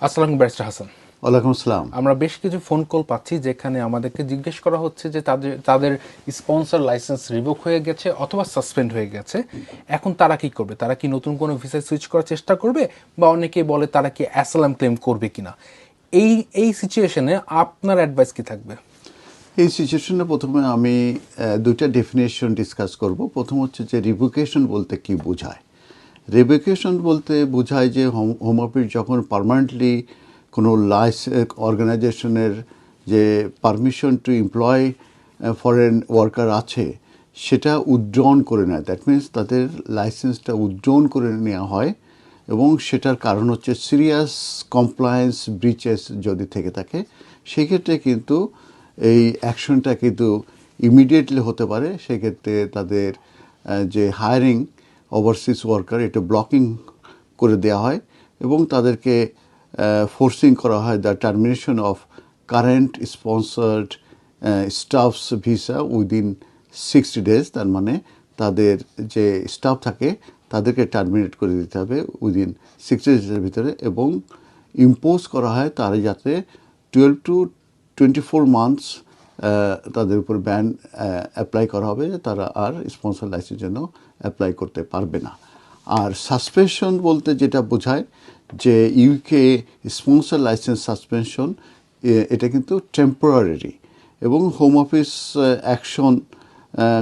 আসসালামু ব্যারিস্টার হাসান। ওয়ালাইকুম আসসালাম। আমরা বেশ কিছু ফোন কল পাচ্ছি যেখানে আমাদেরকে জিজ্ঞেস করা হচ্ছে যে তাদের স্পন্সর লাইসেন্স রিভোক হয়ে গেছে অথবা সাসপেন্ড হয়ে গেছে। এখন তারা কি করবে? তারা কি নতুন কোনো ভিসায় সুইচ করার চেষ্টা করবে, বা অনেকে বলে তারা কি অ্যাসাইলাম ক্লেম করবে কিনা? এই এই সিচুয়েশনে আপনার অ্যাডভাইস কি থাকবে? এই সিচুয়েশনে প্রথমে আমি দুইটা ডেফিনেশন ডিসকাস করব। প্রথম হচ্ছে যে রিভোকেশন বলতে কি বোঝায়। রিভোকেশন বলতে বোঝায় যে হোম অফিস যখন পার্মানেন্টলি কোনো অর্গানাইজেশনের যে permission to employ foreign worker আছে সেটা উইথড্রন করে নেয়। দ্যাট মিনস তাদের লাইসেন্সটা উইথড্রন করে নেওয়া হয়, এবং সেটার কারণ হচ্ছে সিরিয়াস কমপ্লায়েন্স ব্রিচেস যদি থেকে থাকে, সেক্ষেত্রে কিন্তু এই অ্যাকশনটা কিন্তু ইমিডিয়েটলি হতে পারে। সেক্ষেত্রে তাদের যে হায়ারিং ওভারসিজ ওয়ার্কার এটা ব্লকিং করে দেওয়া হয়, এবং তাদেরকে ফোর্সিং করা হয় the termination of current sponsored stuffs visa within 60 days। তার মানে তাদের যে স্টাফ থাকে তাদেরকে টার্মিনেট করে দিতে হবে উইদিন 60 days ভিতরে, এবং ইম্পোজ করা হয় তারা যাতে 12 to 24 months তাদের উপর ব্যান অ্যাপ্লাই করা হবে, তারা আর স্পন্সর লাইসেন্স জন্য অ্যাপ্লাই করতে পারবে না। আর সাসপেনশন বলতে যেটা বোঝায় যে ইউকে স্পন্সর লাইসেন্স সাসপেনশন, এটা কিন্তু টেম্পোরারি, এবং হোম অফিস অ্যাকশন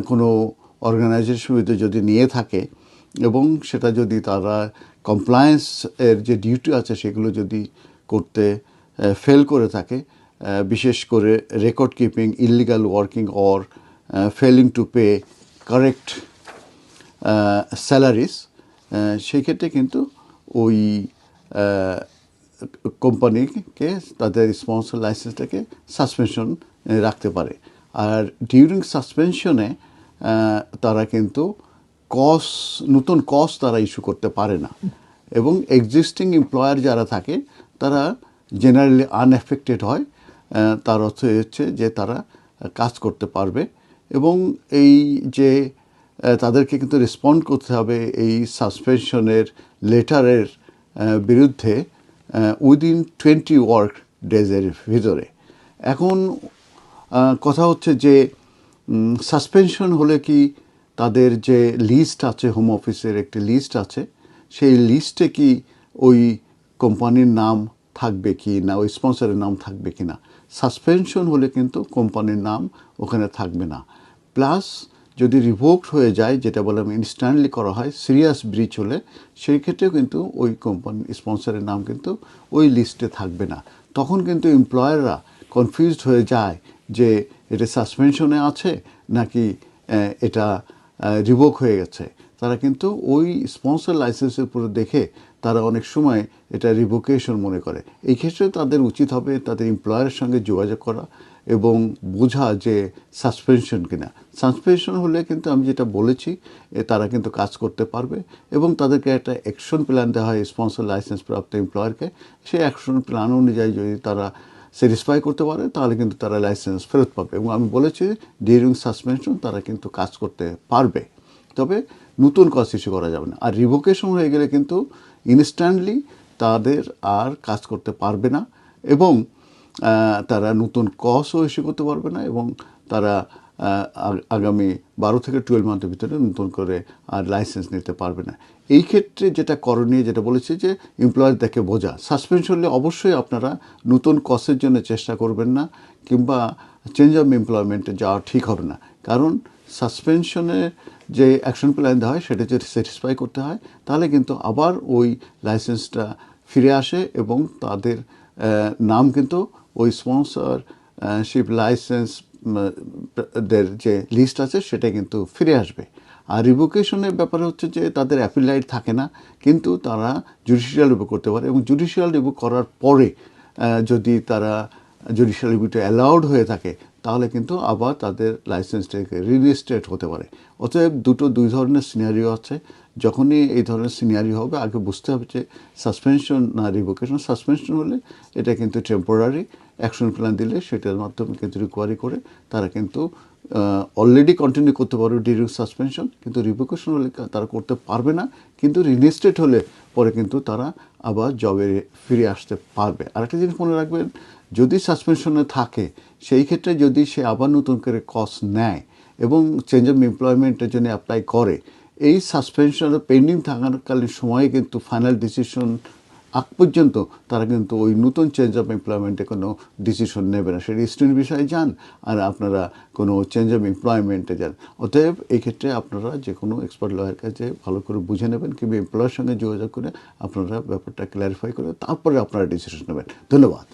কোনো অর্গানাইজেশন যদি নিয়ে থাকে এবং সেটা যদি তারা কমপ্লায়েন্স এর যে ডিউটি আছে সেগুলো যদি করতে ফেল করে থাকে, বিশেষ করে record keeping, illegal working or failing to pay correct salaries, সেই ক্ষেত্রে কিন্তু ওই কোম্পানিকে তাদের স্পন্সর লাইসেন্সটাকে সাসপেনশন রাখতে পারে। আর ডিউরিং সাসপেনশনে তারা কিন্তু নতুন কস্ট তারা ইস্যু করতে পারে না, এবং এক্সিস্টিং এমপ্লয়ার যারা থাকে তারা জেনারেলি আনএফেক্টেড হয়। তার অর্থ হচ্ছে যে তারা কাজ করতে পারবে, এবং এই যে তাদেরকে কিন্তু রেসপন্ড করতে হবে এই সাসপেনশনের লেটারের বিরুদ্ধে উইদিন 20 ওয়ার্ক ডেজের ভিতরে। এখন কথা হচ্ছে যে সাসপেনশন হলে কি তাদের যে লিস্ট আছে, হোম অফিসের একটি লিস্ট আছে, সেই লিস্টে কি ওই কোম্পানির নাম থাকবে কি না, ওই স্পন্সরের নাম থাকবে কি না। সাসপেনশন হলে কিন্তু কোম্পানির নাম ওখানে থাকবে না। প্লাস যদি রিভোকড হয়ে যায়, যেটা বললাম ইনস্ট্যান্টলি করা হয়, সিরিয়াস ব্রিচ হলে সেই ক্ষেত্রেও কিন্তু ওই কোম্পানি স্পন্সরের নাম কিন্তু ওই লিস্টে থাকবে না। তখন কিন্তু এমপ্লয়াররা কনফিউজড হয়ে যায় যে এটা সাসপেনশনে আছে নাকি এটা রিভোক হয়ে গেছে। তারা কিন্তু ওই স্পন্সর লাইসেন্সের উপরে দেখে তারা অনেক সময় এটা রিভোকেশন মনে করে। এই ক্ষেত্রে তাদের উচিত হবে তাদের এমপ্লয়ারের সঙ্গে যোগাযোগ করা এবং বোঝা যে সাসপেনশন কিনা। সাসপেনশন হলে কিন্তু আমি যেটা বলেছি তারা কিন্তু কাজ করতে পারবে, এবং তাদেরকে একটা অ্যাকশন প্ল্যান দেওয়া হয় স্পন্সর লাইসেন্স প্রাপ্ত এমপ্লয়ারকে। সেই অ্যাকশন প্ল্যান অনুযায়ী যদি তারা স্যাটিসফাই করতে পারে তাহলে কিন্তু তারা লাইসেন্স ফেরত পাবে, এবং আমি বলেছি ডিউরিং সাসপেনশন তারা কিন্তু কাজ করতে পারবে, তবে নতুন কজ ইস্যু করা যাবে না। আর রিভোকেশন হয়ে গেলে কিন্তু ইনস্ট্যান্টলি তাদের আর কাজ করতে পারবে না, এবং তারা নতুন কজও ইস্যু করতে পারবে না, এবং তারা আগামী 12 থেকে 12 মান্থের ভিতরে নতুন করে আর লাইসেন্স নিতে পারবে না। এই ক্ষেত্রে যেটা করণীয়, যেটা বলেছি যে এমপ্লয়ারদেরকে বোঝা, সাসপেনশন হলে অবশ্যই আপনারা নতুন কজের জন্য চেষ্টা করবেন না, কিংবা চেঞ্জ অফ এমপ্লয়মেন্টে যাওয়া ঠিক হবে না। কারণ সাসপেনশনের যে অ্যাকশন প্ল্যান দেওয়া হয় সেটা যদি স্যাটিসফাই করতে হয় তাহলে কিন্তু আবার ওই লাইসেন্সটা ফিরে আসে, এবং তাদের নাম কিন্তু ওই স্পন্সরশিপ লাইসেন্স দের যে লিস্ট আছে সেটা কিন্তু ফিরে আসবে। আর রিভোকেশনের ব্যাপারে হচ্ছে যে তাদের অ্যাপিল রাইট থাকে না, কিন্তু তারা জুডিশিয়াল রিভোক করতে পারে, এবং জুডিশিয়াল রিভোক করার পরে যদি তারা জুডিশিয়াল রিভিউটা অ্যালাউড হয়ে থাকে তাহলে কিন্তু আবার তাদের লাইসেন্সটাকে রিইনস্টেট হতে পারে। অতএব দুই ধরনের সিনারিও আছে। যখনই এই ধরনের সিনারিও হবে আগে বুঝতে হবে যে সাসপেনশন না রিভোকেশন। সাসপেনশন হলে এটা কিন্তু টেম্পোরারি, অ্যাকশন প্ল্যান দিলে সেটার মাধ্যমে কিন্তু রিকোয়ারি করে তারা কিন্তু অলরেডি কন্টিনিউ করতে পারবে ডিউরিং সাসপেনশন, কিন্তু রিভোকেশন হলে তারা করতে পারবে না। কিন্তু রিইনস্টেট হলে পরে কিন্তু তারা আবার জবে ফিরে আসতে পারবে। আরেকটা জিনিস মনে রাখবেন, যদি সাসপেনশনে থাকে সেই ক্ষেত্রে যদি সে আবার নতুন করে কজ নেয় এবং চেঞ্জ অফ এমপ্লয়মেন্টের জন্য অ্যাপ্লাই করে, এই সাসপেনশনে পেন্ডিং থাকাকালীন সময়ে কিন্তু ফাইনাল ডিসিশন আগ পর্যন্ত তারা কিন্তু ওই নতুন চেঞ্জ অফ এমপ্লয়মেন্টে কোনো ডিসিশন নেবে না। সেটা স্টুডেন্ট বিষয়ে যান আর আপনারা কোনো চেঞ্জ অফ এমপ্লয়মেন্টে যান। অতএব এই ক্ষেত্রে আপনারা যে কোনো এক্সপার্ট লয়ার কাছে ভালো করে বুঝে নেবেন কিংবা এমপ্লয়ের সঙ্গে যোগাযোগ করে আপনারা ব্যাপারটা ক্ল্যারিফাই করে তারপরে আপনারা ডিসিশন নেবেন। ধন্যবাদ।